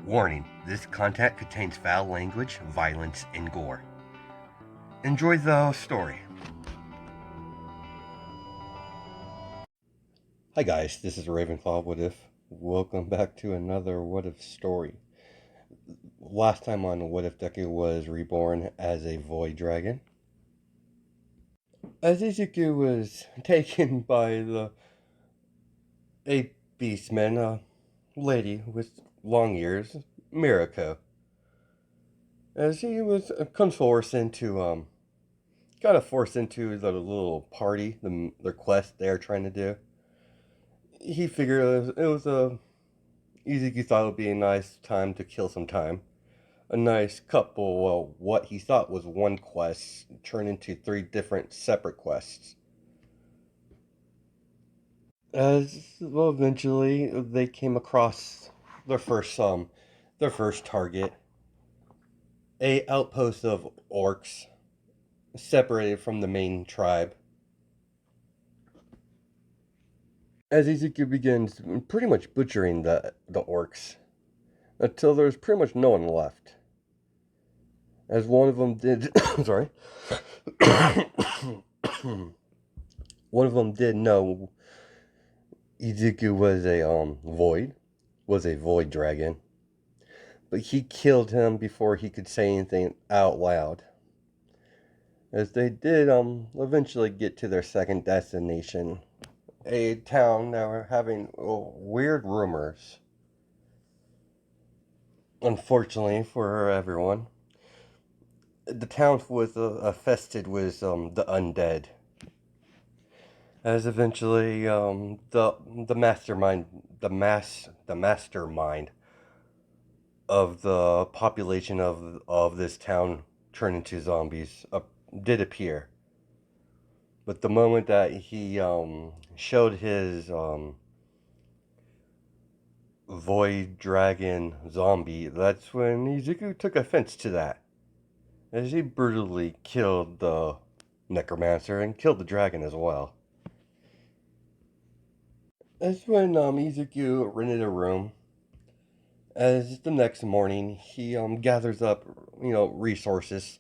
Warning, this content contains foul language, violence, and gore. Enjoy the story. Hi guys, this is Ravenclaw What If. Welcome back to another What If story. Last time on What If Deku was reborn as a void dragon. As Izuku was taken by a beastman, a lady with long ears, Mirako. As he was forced into the little party, their quest they're trying to do. He figured Izuku thought it would be a nice time to kill some time. A nice couple, well, what he thought was one quest turned into three different separate quests. As well, eventually they came across their first target, a outpost of orcs separated from the main tribe. As Izuku begins pretty much butchering the orcs until there's pretty much no one left. As one of them did, sorry, one of them did know Izuku was a void dragon, but he killed him before he could say anything out loud. As they did eventually get to their second destination, a town that were having weird rumors. Unfortunately for everyone, the town was infested with the undead. As eventually the mastermind of the population of this town turned into zombies did appear. But the moment that he showed his void dragon zombie, that's when Izuku took offense to that, as he brutally killed the necromancer and killed the dragon as well. That's when Izuku rented a room. As the next morning, he gathers up, resources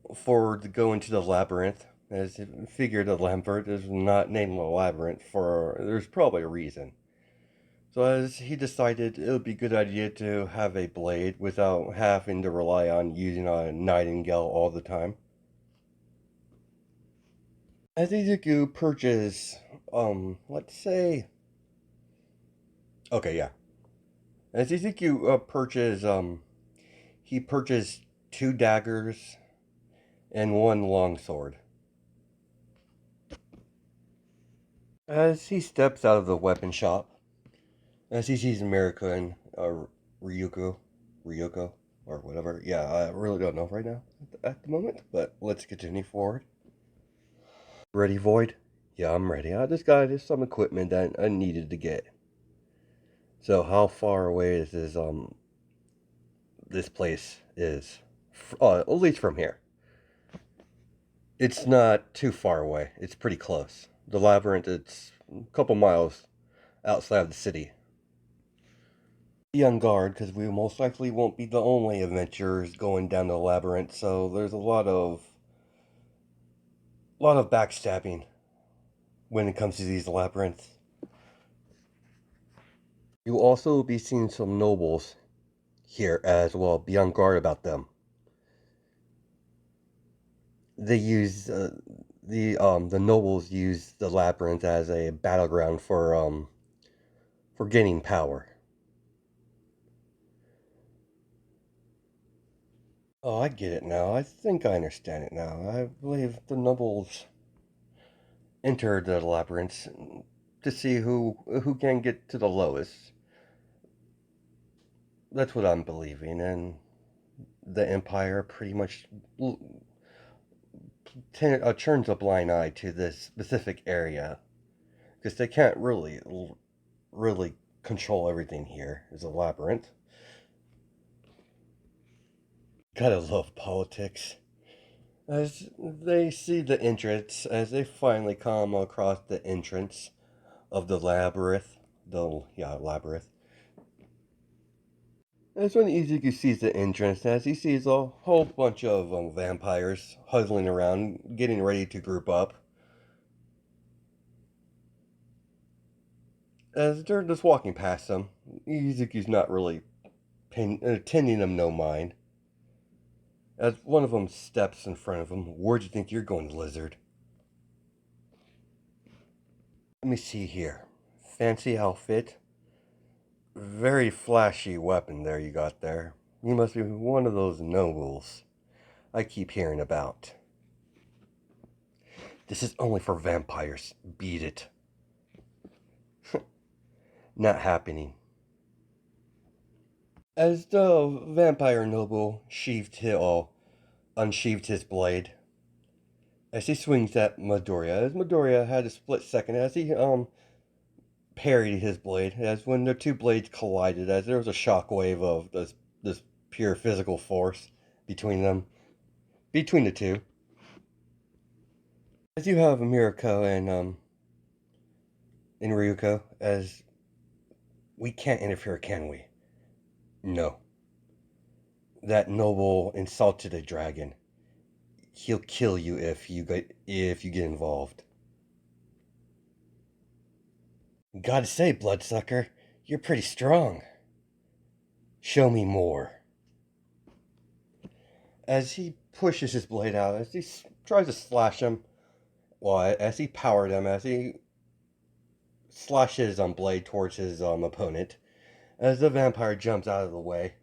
to go into the labyrinth. As he figured the labyrinth is not named the labyrinth there's probably a reason. So as he decided it would be a good idea to have a blade without having to rely on using a nightingale all the time. As Izuku purchased, let's say, okay, yeah. As Izuku he purchased two daggers and one longsword. As he steps out of the weapon shop, as he sees Mirako and Ryuko, or whatever. Yeah, I really don't know right now at the moment, but let's continue forward. Ready, Void? Yeah, I'm ready. I just got some equipment that I needed to get. So how far away is this place is? At least from here. It's not too far away. It's pretty close. The labyrinth, it's a couple miles outside of the city. Be on guard, because we most likely won't be the only adventurers going down the labyrinth, so there's a lot of backstabbing when it comes to these labyrinths. You'll also be seeing some nobles here as well. Be on guard about them. They use the nobles use the labyrinth as a battleground for gaining power. Oh, I get it now. I think I understand it now. I believe the nobles entered the labyrinth to see who can get to the lowest. That's what I'm believing, and the Empire pretty much turns a blind eye to this specific area because they can't really control everything here. Is a labyrinth. Gotta love politics. As they see the entrance, as they finally come across the entrance of the labyrinth, labyrinth. That's when Izuku sees the entrance, as he sees a whole bunch of vampires huddling around, getting ready to group up. As they're just walking past them, Izuku's not really tending them no mind. As one of them steps in front of him, where'd you think you're going, lizard? Let me see here. Fancy outfit. Very flashy weapon there you got there. You must be one of those nobles I keep hearing about. This is only for vampires. Beat it. Not happening. As the vampire noble unsheathed his blade, as he swings at Midoriya, as Midoriya had a split second as he parried his blade, as when the two blades collided, as there was a shockwave of this pure physical force between them, between the two. As you have Mirako and Ryuko, as we can't interfere, can we? No. That noble insulted a dragon. He'll kill you if you get involved. Gotta say, bloodsucker, you're pretty strong. Show me more. As he pushes his blade out, as he tries to slash him, well, as he powered him, as he slashes his blade towards his opponent, as the vampire jumps out of the way,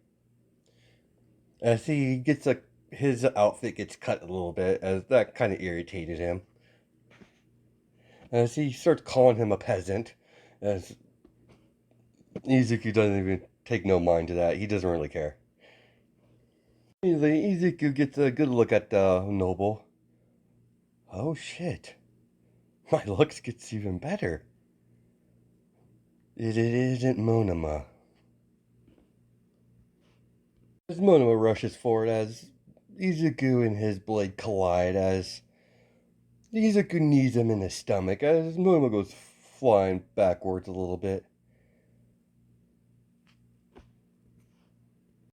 as he gets his outfit gets cut a little bit, as that kind of irritated him. As he starts calling him a peasant, as Izuku doesn't even take no mind to that. He doesn't really care. Immediately, Izuku gets a good look at the noble. Oh shit. My looks gets even better. It isn't Monoma. As Monoma rushes forward, as Izuku and his blade collide, as Izuku knees him in the stomach, as Monoma goes flying backwards a little bit.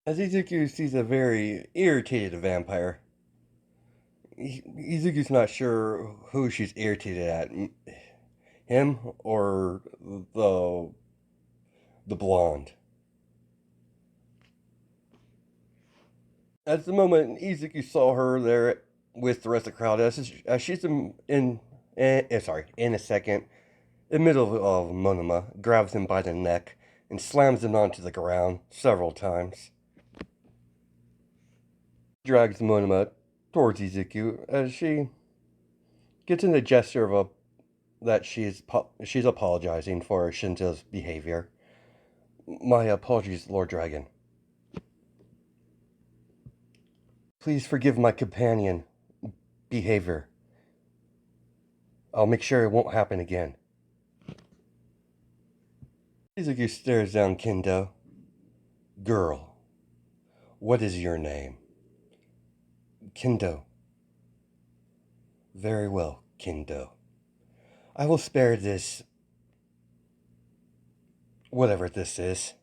As Izuku sees a very irritated vampire, Izuku's not sure who she's irritated at, him or the blonde. At the moment, Izuku saw her there with the rest of the crowd, as she's in a second, in the middle of Monoma, grabs him by the neck and slams him onto the ground several times. Drags Monoma towards Izuku as she gets in the gesture of that she's apologizing for Shinto's behavior. My apologies, Lord Dragon. Please forgive my companion behavior. I'll make sure it won't happen again. Izuku stares down Kendo. Girl, what is your name? Kendo. Very well, Kendo. I will spare this, whatever this is,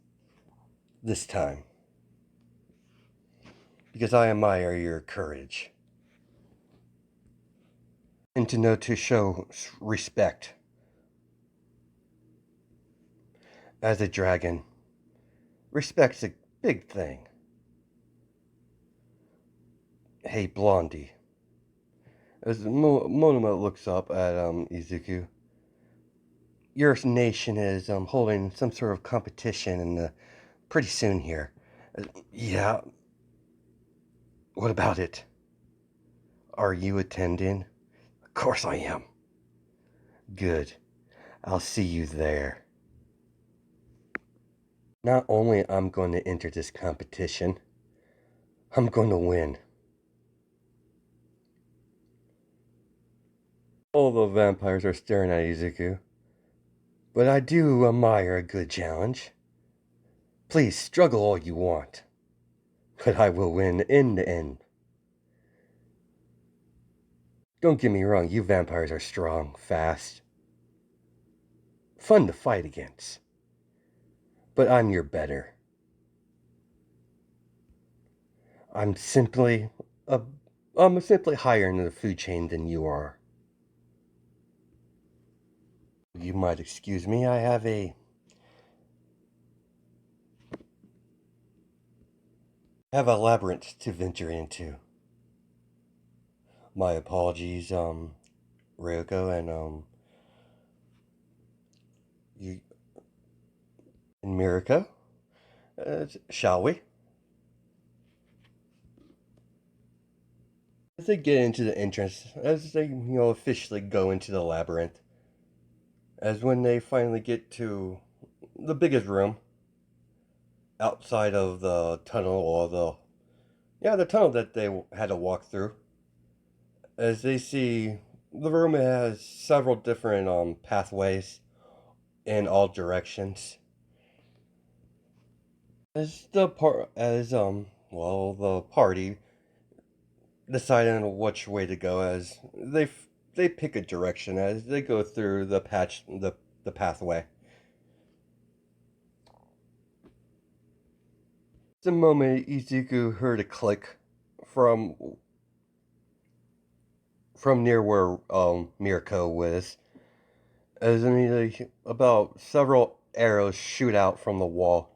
this time. Because I admire your courage. And to know to show respect. As a dragon, respect's a big thing. Hey, Blondie. As Monoma looks up at Izuku, your nation is holding some sort of competition pretty soon here. Yeah. What about it? Are you attending? Of course I am. Good. I'll see you there. Not only I'm going to enter this competition, I'm going to win. All the vampires are staring at Izuku. But I do admire a good challenge. Please struggle all you want. But I will win in the end. Don't get me wrong, you vampires are strong, fast, fun to fight against. But I'm your better. I'm simply a I'm simply higher in the food chain than you are. You might excuse me, I have a labyrinth to venture into. My apologies, Ryoko and you and Miriko. Shall we? As they get into the entrance, as they officially go into the labyrinth, as when they finally get to the biggest room outside of the tunnel or the tunnel that they had to walk through, as they see the room has several different pathways in all directions. As the party deciding on which way to go, as they pick a direction as they go through the pathway. The moment Izuku heard a click from near where Mirko was, as immediately about several arrows shoot out from the wall.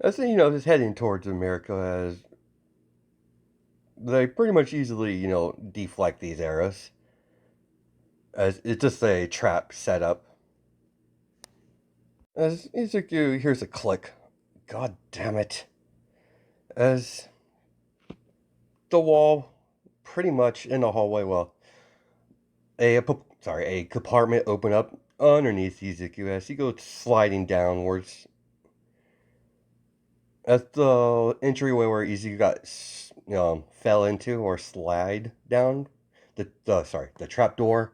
As he's heading towards Mirko, as they pretty much easily deflect these arrows, as it's just a trap set up. As Izuku hears a click, god damn it, as the wall pretty much in the hallway, well, a compartment open up underneath Izuku as he goes sliding downwards. At the entryway where Izuku fell into or slide down, the trap door,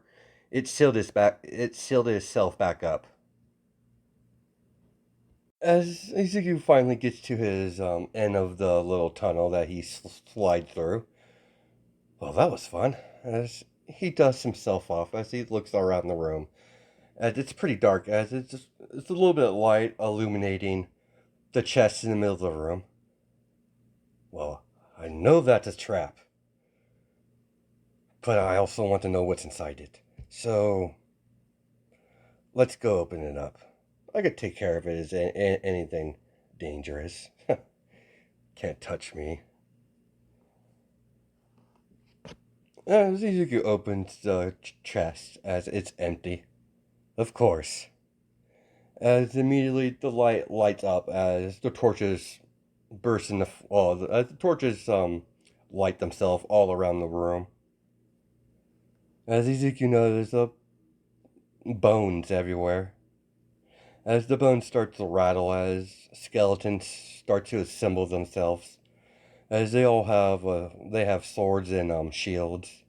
it sealed itself back up. As Izuku finally gets to his end of the little tunnel that he slid through, well, that was fun. As he dusts himself off as he looks around the room, as it's pretty dark, as it's a little bit of light illuminating the chest in the middle of the room. Well, I know that's a trap, but I also want to know what's inside it. So let's go open it up. I could take care of it as anything dangerous. Can't touch me. As Izuku opens the chest as it's empty. Of course. As immediately the light lights up as the torches burst in as the torches light themselves all around the room. As Izuku notices bones everywhere. As the bones start to rattle, as skeletons start to assemble themselves, as they have swords and shields.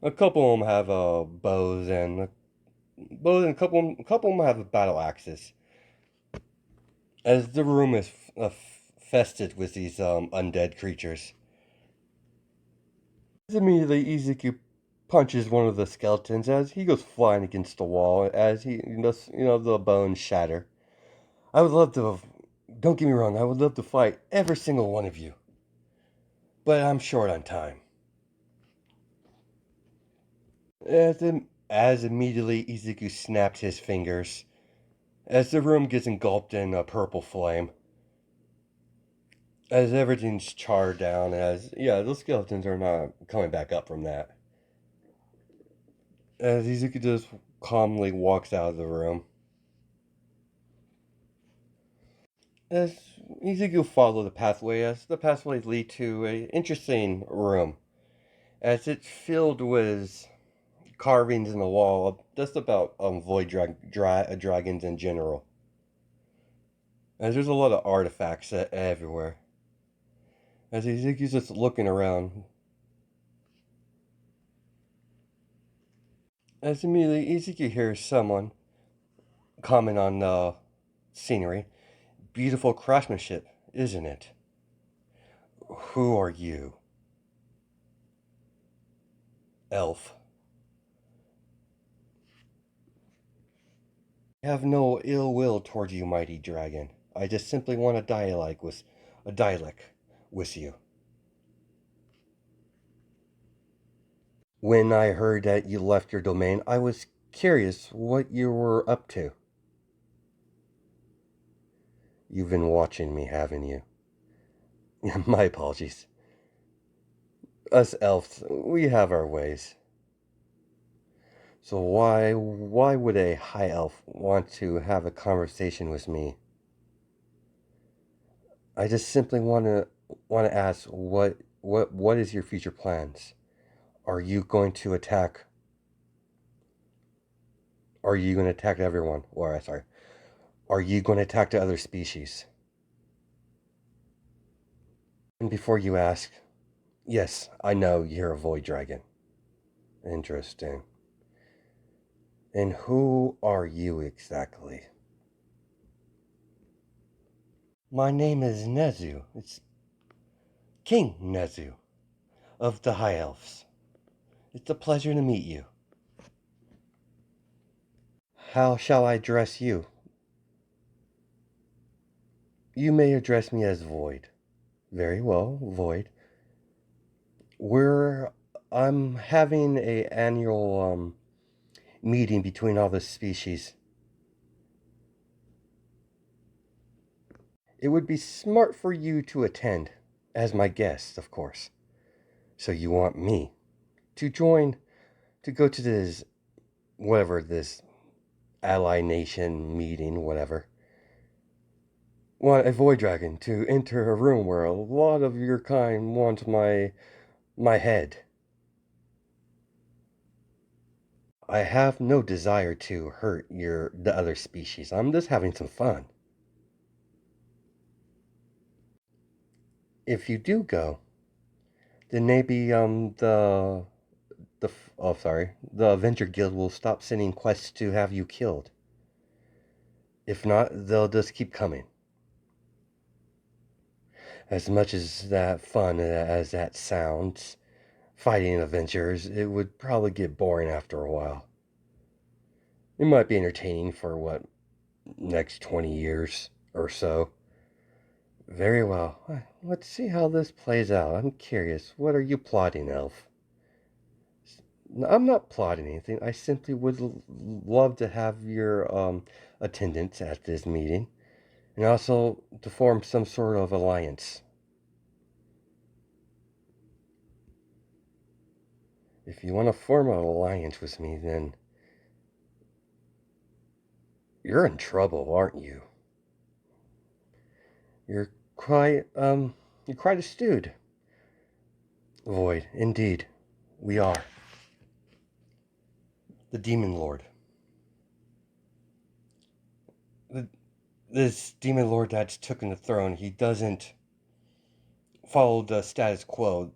A couple of them have bows, and a couple of them have battle axes. As the room is fested with these undead creatures. As immediately Izuku punches one of the skeletons as he goes flying against the wall as he does, the bones shatter. I would love to have, don't get me wrong, I would love to fight every single one of you. But I'm short on time. As immediately Izuku snaps his fingers, as the room gets engulfed in a purple flame, as everything's charred down, those skeletons are not coming back up from that. As Izuku just calmly walks out of the room. As Izuku follow the pathway, as the pathways lead to a interesting room, as it's filled with carvings in the wall, just about dragons in general. As there's a lot of artifacts everywhere. As Izuku's just looking around. As immediately Izuku hears someone comment on the scenery. Beautiful craftsmanship, isn't it? Who are you? Elf. I have no ill will towards you, mighty dragon. I just simply want a dialogue with you. When I heard that you left your domain, I was curious what you were up to. You've been watching me, haven't you? My apologies. Us elves, we have our ways. So why would a high elf want to have a conversation with me? I just simply want to ask what is your future plans? Are you going to attack? Are you going to attack everyone? Or sorry, are you going to attack the other species? And before you ask, yes, I know you're a void dragon. Interesting. And who are you exactly? My name is Nezu. It's King Nezu of the High Elves. It's a pleasure to meet you. How shall I address you? You may address me as Void. Very well, Void. We're I'm having a annual meeting between all the species. It would be smart for you to attend as my guest, of course. So you want me to join to go to this ally nation meeting, whatever. Want a void dragon to enter a room where a lot of your kind want my head. I have no desire to hurt the other species. I'm just having some fun. If you do go, then maybe the Avenger Guild will stop sending quests to have you killed. If not, they'll just keep coming. As much as that fun as that sounds, fighting Avengers, it would probably get boring after a while. It might be entertaining for next 20 years or so. Very well. Let's see how this plays out. I'm curious. What are you plotting, Elf? I'm not plotting anything. I simply would love to have your attendance at this meeting, and also to form some sort of alliance. If you want to form an alliance with me, then you're in trouble, aren't you? You're you're quite astute. Void, indeed, we are. The Demon Lord. The, this Demon Lord that's taken the throne, he doesn't follow the status quo.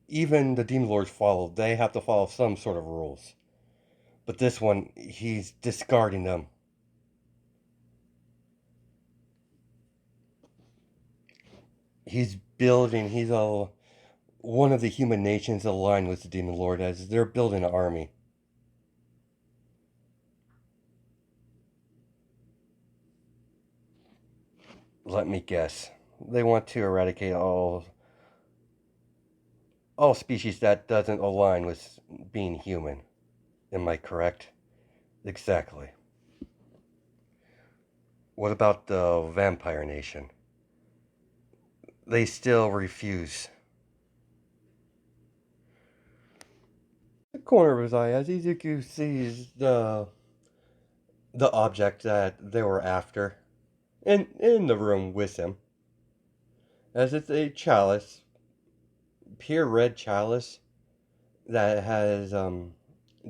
Even the Demon Lords follow, they have to follow some sort of rules. But this one, he's discarding them. He's all one of the human nations aligned with the Demon Lord as they're building an army. Let me guess. They want to eradicate all species that doesn't align with being human. Am I correct? Exactly. What about the vampire nation? They still refuse. The corner of his eye, as Izuku sees the object that they were after in the room with him, as it's a chalice, pure red chalice that has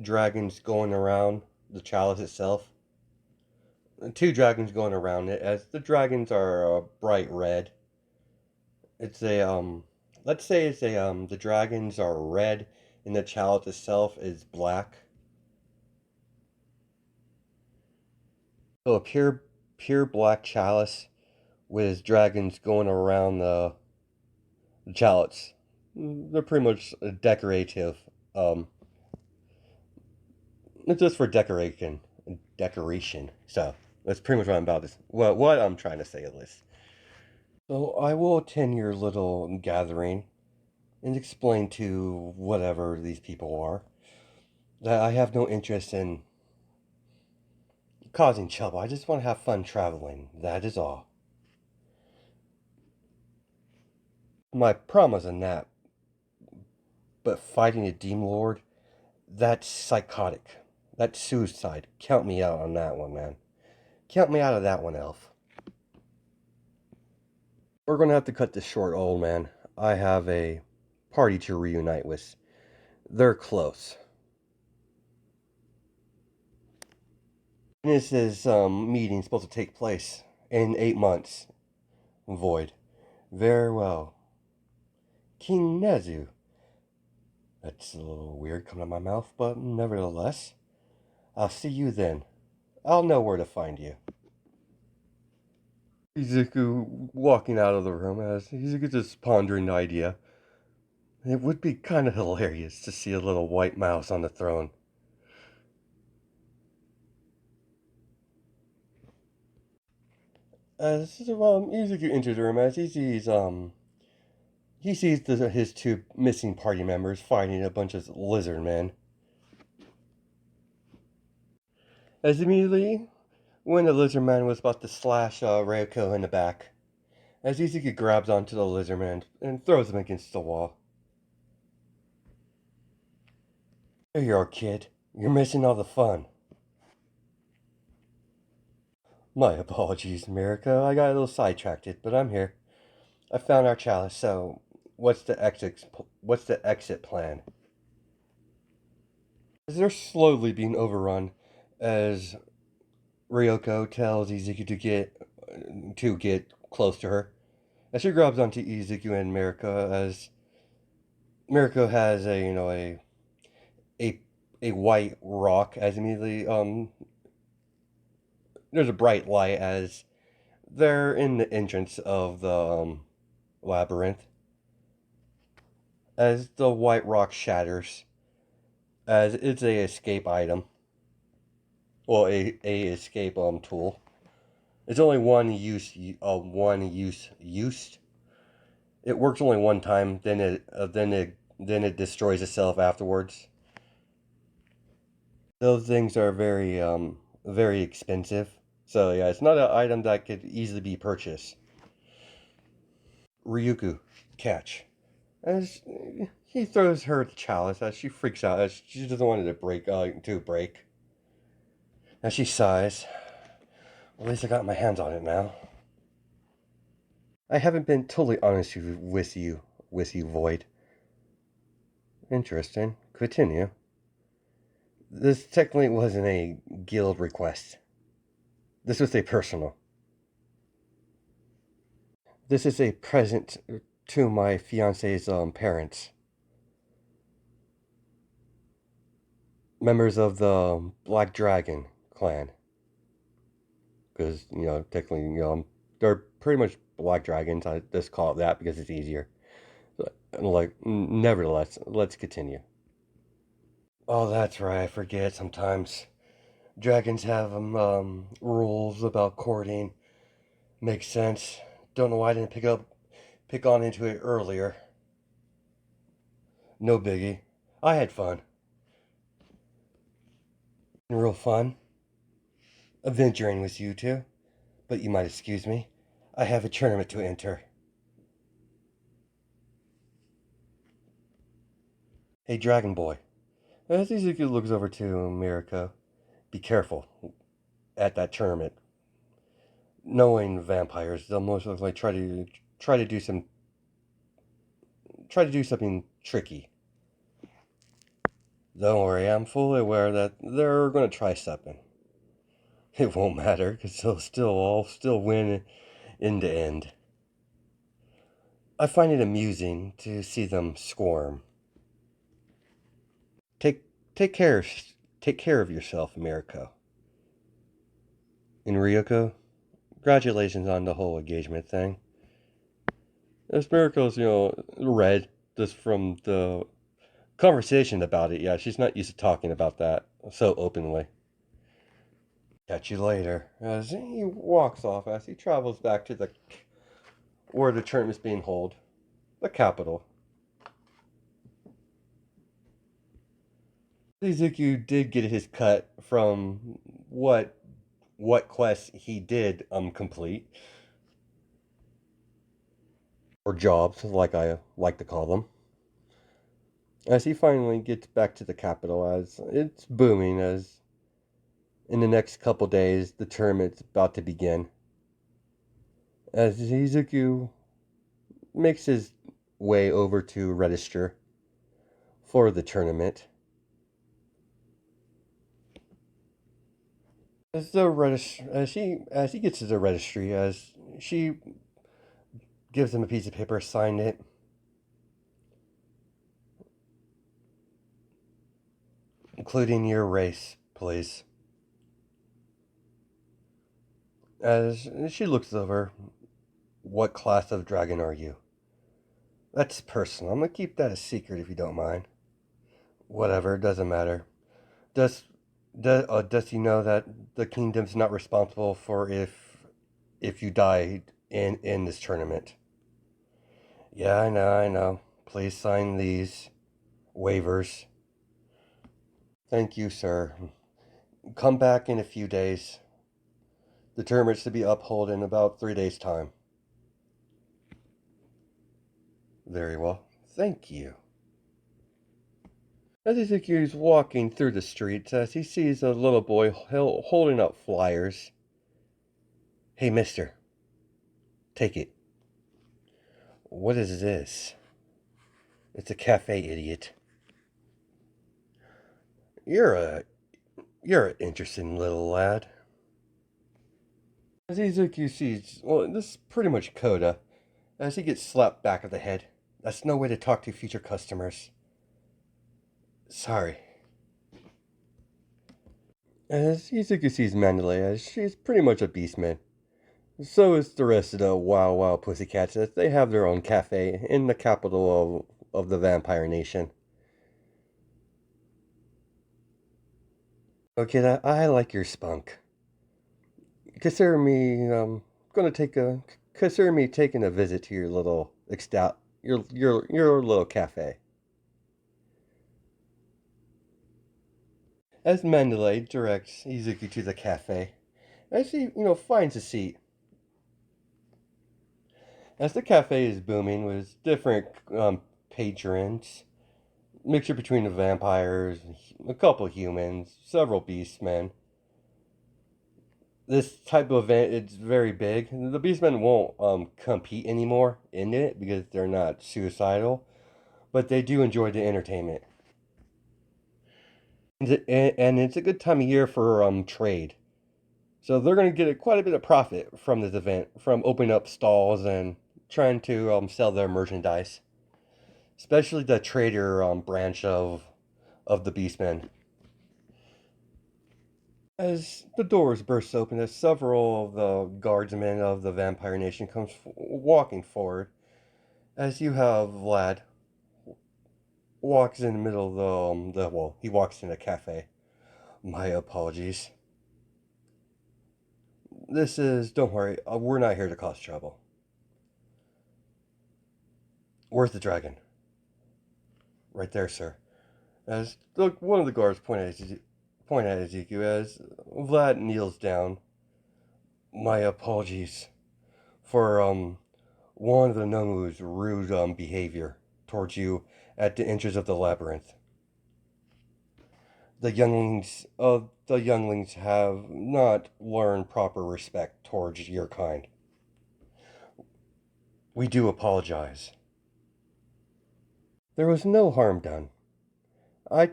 dragons going around the chalice itself. Two dragons going around it, as the dragons are bright red. It's a let's say it's a the dragons are red and the chalice itself is black. So a pure black chalice with dragons going around the chalice. They're pretty much decorative. Um, it's just for decoration. Decoration. So that's pretty much what I'm about. What I'm trying to say at least. So I will attend your little gathering. and explain to whatever these people are that I have no interest in causing trouble. I just want to have fun traveling. That is all. My promise on that, but fighting a demon lord, that's psychotic. That's suicide. Count me out on that one, man. Count me out of that one, Elf. We're gonna have to cut this short, old man. I have a party to reunite with. They're close. This is meeting supposed to take place in 8 months. Void. Very well. King Nezu. That's a little weird coming out of my mouth, but nevertheless, I'll see you then. I'll know where to find you. Izuku walking out of the room as Izuku just pondering the idea. It would be kind of hilarious to see a little white mouse on the throne. As Izuku enters the room, as he sees his two missing party members fighting a bunch of lizard men. As immediately, when the lizard man was about to slash Reiko in the back, as Izuku grabs onto the lizard man and throws him against the wall. There you are, kid. You're missing all the fun. My apologies, Mirka. I got a little sidetracked, but I'm here. I found our chalice, so what's the exit plan? As they're slowly being overrun, as Ryoko tells Izuku to get close to her. As she grabs onto Izuku and Mirko, as Mirko has a a white rock, as immediately there's a bright light as they're in the entrance of the labyrinth. As the white rock shatters, as it's a escape item, or a escape tool. It's only one use. Used. It works only one time. Then it destroys itself afterwards. Those things are very expensive. So yeah, it's not an item that could easily be purchased. Ryuku, catch. As he throws her the chalice, as she freaks out, as she doesn't want it to break. As she sighs, at least I got my hands on it now. I haven't been totally honest with you, Void. Interesting. Continue. This technically wasn't a guild request. This was a personal. This is a present to my fiance's parents. Members of the Black Dragon clan. Because, technically, they're pretty much Black Dragons. I just call it that because it's easier. Nevertheless, let's continue. Oh, that's right. I forget sometimes. Dragons have rules about courting. Makes sense. Don't know why I didn't pick on into it earlier. No biggie. I had fun. Real fun. Adventuring with you two. But you might excuse me. I have a tournament to enter. Hey, Dragon Boy. As Izuku looks over to Miriko, be careful at that tournament. Knowing vampires, they'll most likely try to do something tricky. Don't worry, I'm fully aware that they're going to try something. It won't matter because they'll still win in the end. I find it amusing to see them squirm. Take take care take care of yourself, Miriko. And Ryoko, congratulations on the whole engagement thing. As Miriko's, red just from the conversation about it. Yeah, she's not used to talking about that so openly. Catch you later. As he walks off, as he travels back to where the tournament's being held, the capital. Izuku did get his cut from what what quests he did complete, or jobs like I like to call them. As he finally gets back to the capital, as it's booming, as in the next couple days the tournament's about to begin. As Izuku makes his way over to register for the tournament. As he gets to the registry, as she gives him a piece of paper, sign it, including your race, please. As she looks over, what class of dragon are you? That's personal. I'm gonna keep that a secret if you don't mind. Whatever, doesn't matter. Does does he know that the kingdom's not responsible for if you die in this tournament? Yeah, I know, I know. Please sign these waivers. Thank you, sir. Come back in a few days. The tournament's to be upheld in about 3 days' time. Very well. Thank you. As Ezekiel's walking through the streets, as he sees a little boy holding up flyers. Hey, mister, take it. What is this? It's a cafe, idiot. You're a you're an interesting little lad. As Ezekiel sees, well, this is pretty much Coda, as he gets slapped back of the head. That's no way to talk to future customers. Sorry. As Ezekiel sees Mandalay, as she's pretty much a beastman. So is the rest of the Wow Wow Pussycats, as they have their own cafe in the capital of the Vampire Nation. Okay, I like your spunk. Consider me gonna take a consider me taking a visit to your little your little cafe. As Mandalay directs Izuku to the cafe, as he finds a seat. As the cafe is booming with different patrons, mixture between the vampires, a couple humans, several beastmen. This type of event, it's very big. The beastmen won't compete anymore in it because they're not suicidal, but they do enjoy the entertainment. And it's a good time of year for trade. So they're going to get quite a bit of profit from this event, from opening up stalls and trying to sell their merchandise, especially the trader branch of the Beastmen. As the doors burst open, as several of the guardsmen of the Vampire Nation comes walking forward, as you have Vlad walks in the middle of he walks in a cafe. My apologies. Don't worry, we're not here to cause trouble. Where's the dragon? Right there, sir. As one of the guards point at Ezekiel as Vlad kneels down. My apologies for one of the Nomu's rude behavior towards you at the entrance of the labyrinth. The younglings have not learned proper respect towards your kind. We do apologize. There was no harm done. I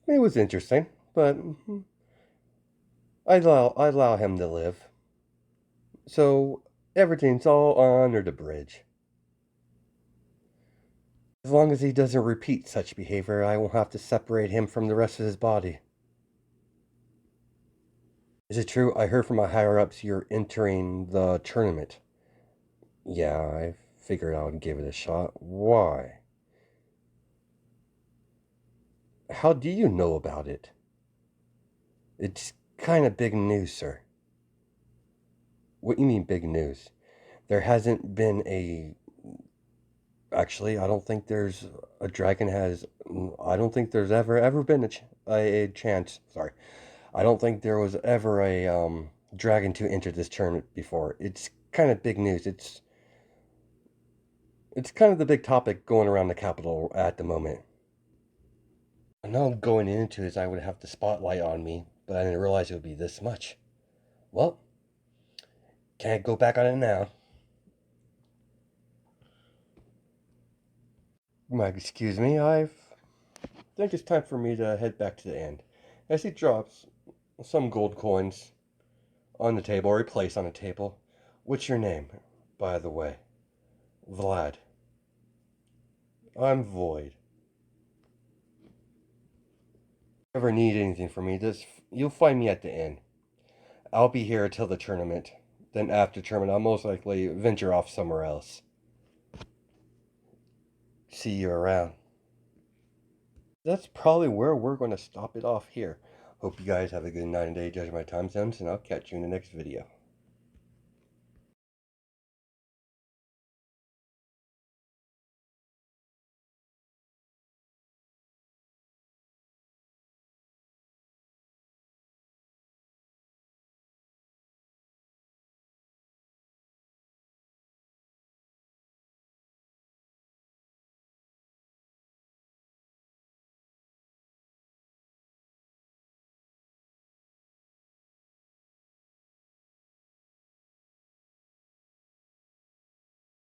It was interesting, but I allow him to live. So everything's all under the bridge. As long as he doesn't repeat such behavior, I will have to separate him from the rest of his body. Is it true? I heard from my higher ups you're entering the tournament. Yeah, I figured I would give it a shot. Why? How do you know about it? It's kind of big news, sir. What do you mean big news? There hasn't been a Actually, I don't think there's a dragon has I don't think there's ever been a chance. Sorry, I don't think there was ever a dragon to enter this tournament before. It's kind of big news. It's kind of the big topic going around the capital at the moment. I know going into it, I would have the spotlight on me, but I didn't realize it would be this much. Well, can't go back on it now. Excuse me, I think it's time for me to head back to the end. As he drops some gold coins on the table, or placed on the table. What's your name, by the way? Vlad. I'm Void. If you ever need anything from me, you'll find me at the inn. I'll be here until the tournament. Then after tournament, I'll most likely venture off somewhere else. See you around. That's probably where we're going to stop it off here. Hope you guys have a good night and day judging my time zones, and I'll catch you in the next video.